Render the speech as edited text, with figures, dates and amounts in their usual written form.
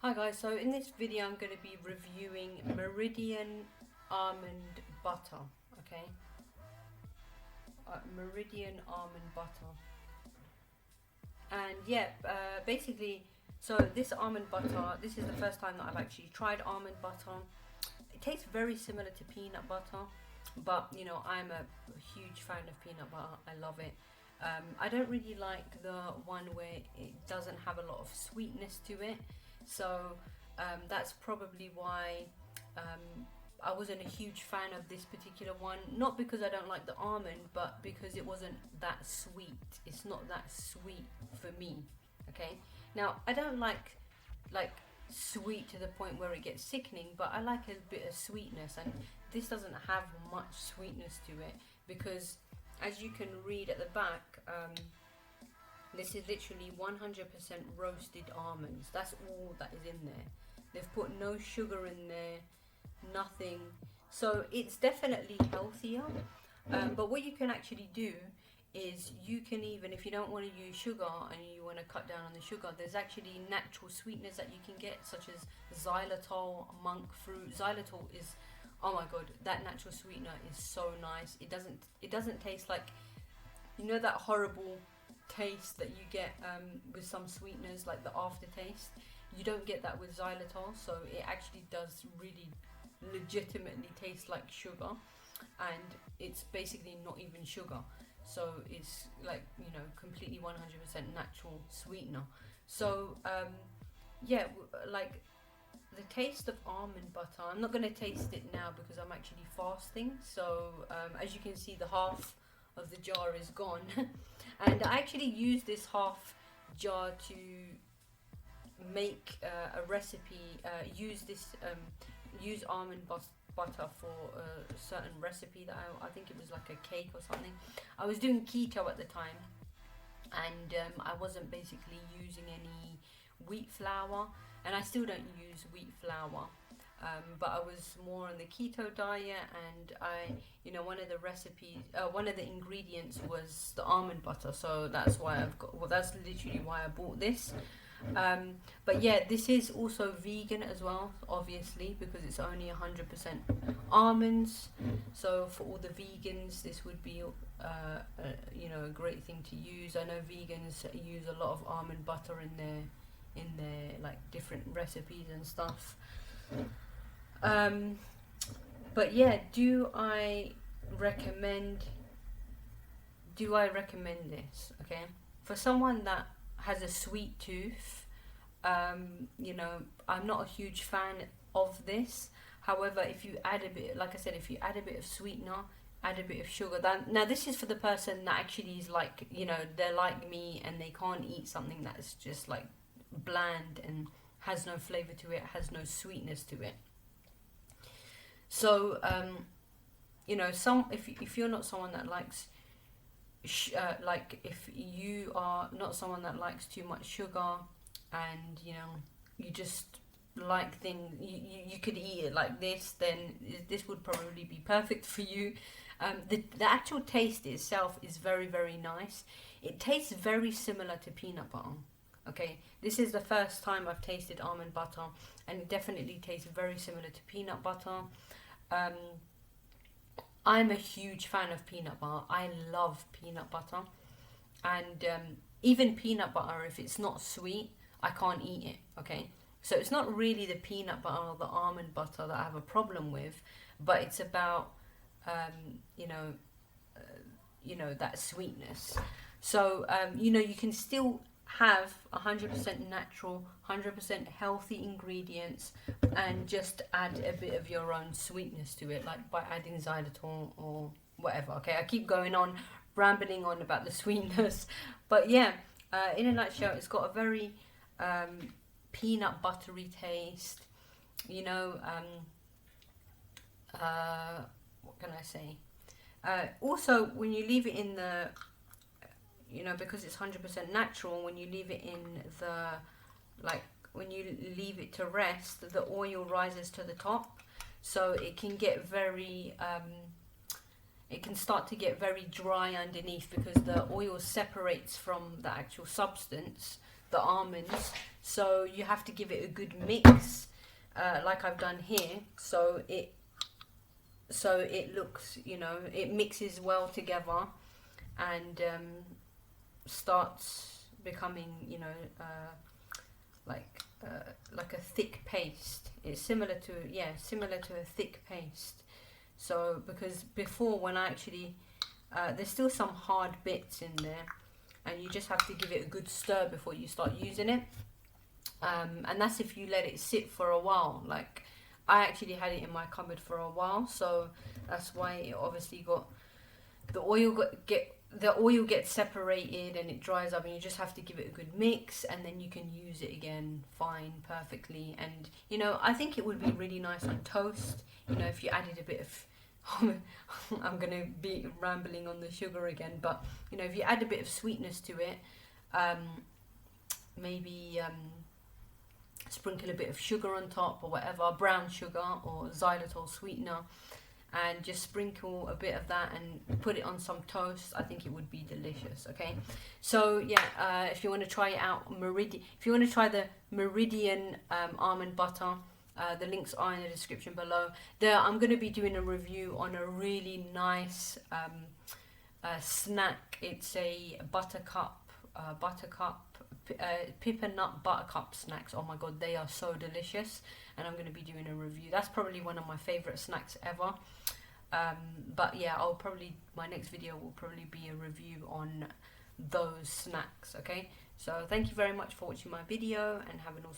Hi guys, so in this video I'm going to be reviewing Meridian almond butter, okay? Meridian almond butter. And yeah, basically, so this almond butter, this is the first time that I've actually tried almond butter. It tastes very similar to peanut butter, but you know, I'm a huge fan of peanut butter. I love it. I don't really like the one where it doesn't have a lot of sweetness to it. So that's probably why I wasn't a huge fan of this particular one. Not because I don't like the almond, but because it wasn't that sweet. It's not that sweet for me. Okay. Now I don't like sweet to the point where it gets sickening, but I like a bit of sweetness, and this doesn't have much sweetness to it because, as you can read at the back, this is literally 100% roasted almonds. That's all that is in there. They've put no sugar in there, nothing. So it's definitely healthier. But what you can actually do is you can, even if you don't want to use sugar and you want to cut down on the sugar, there's actually natural sweeteners that you can get, such as xylitol, monk fruit. Xylitol is, oh my god, that natural sweetener is so nice. It doesn't taste like, you know, that horrible taste that you get with some sweeteners, like the aftertaste. You don't get that with xylitol, so it actually does really legitimately taste like sugar, and it's basically not even sugar. So it's like, you know, completely 100% natural sweetener. So yeah, like the taste of almond butter, I'm not going to taste it now because I'm actually fasting. So as you can see, the half of the jar is gone. And I actually use this half jar to make a recipe. Use almond butter for a certain recipe that I think it was like a cake or something. I was doing keto at the time, and I wasn't basically using any wheat flour, and I still don't use wheat flour. But I was more on the keto diet, and one of the recipes, one of the ingredients was the almond butter. So that's why I've got. Well, that's literally why I bought this. But yeah, this is also vegan as well, obviously, because it's only 100% almonds. So for all the vegans, this would be, a great thing to use. I know vegans use a lot of almond butter in their like different recipes and stuff. But yeah, recommend do I recommend this? Okay, for someone that has a sweet tooth, I'm not a huge fan of this. However, if you add a bit, like I said, if you add a bit of sweetener, add a bit of sugar. Now this is for the person that actually is like, they're like me and they can't eat something that's just like bland and has no flavor to it, has no sweetness to it. So, some if you're not someone that likes, like if you are not someone that likes too much sugar, and you just like things, you could eat it like this, then this would probably be perfect for you. The actual taste itself is very, very nice. It tastes very similar to peanut butter. Okay, this is the first time I've tasted almond butter, and it definitely tastes very similar to peanut butter. Um, I'm a huge fan of peanut butter. I love peanut butter, and even peanut butter, if it's not sweet, I can't eat it. Okay, so it's not really the peanut butter or the almond butter that I have a problem with, but it's about um, you know that sweetness. So you can still have 100% natural, 100% healthy ingredients, and just add a bit of your own sweetness to it, like by adding xylitol or whatever. Okay, I keep going on, rambling on about the sweetness, but yeah, in a nutshell, it's got a very peanut buttery taste. You know, what can I say? Also, when you leave it in the, because it's 100% natural, when you leave it in the, like, when you leave it to rest, the oil rises to the top, so it can get very, it can start to get very dry underneath because the oil separates from the actual substance. the almonds. So you have to give it a good mix, like I've done here. So it looks, you know, it mixes well together and starts becoming, you know, like a thick paste. It's similar to a thick paste. So because before, when I actually there's still some hard bits in there, and you just have to give it a good stir before you start using it. And that's if you let it sit for a while. Like I actually had it in my cupboard for a while, so that's why it obviously got the oil gets separated and it dries up, and you just have to give it a good mix, and then you can use it again fine, perfectly. And you know, I think it would be really nice on toast, you know, if you added a bit of I'm gonna be rambling on the sugar again, but you know, if you add a bit of sweetness to it, maybe sprinkle a bit of sugar on top or whatever, brown sugar or xylitol sweetener, and just sprinkle a bit of that and put it on some toast. I think it would be delicious. Okay, so yeah, if you want to try it out, if you want to try the Meridian almond butter, the links are in the description below. I'm going to be doing a review on a really nice snack. It's a buttercup pepper nut buttercup snacks. Oh my god, they are so delicious, and I'm going to be doing a review. That's probably one of my favorite snacks ever. But yeah, my next video will probably be a review on those snacks. Okay, so thank you very much for watching my video, and have an awesome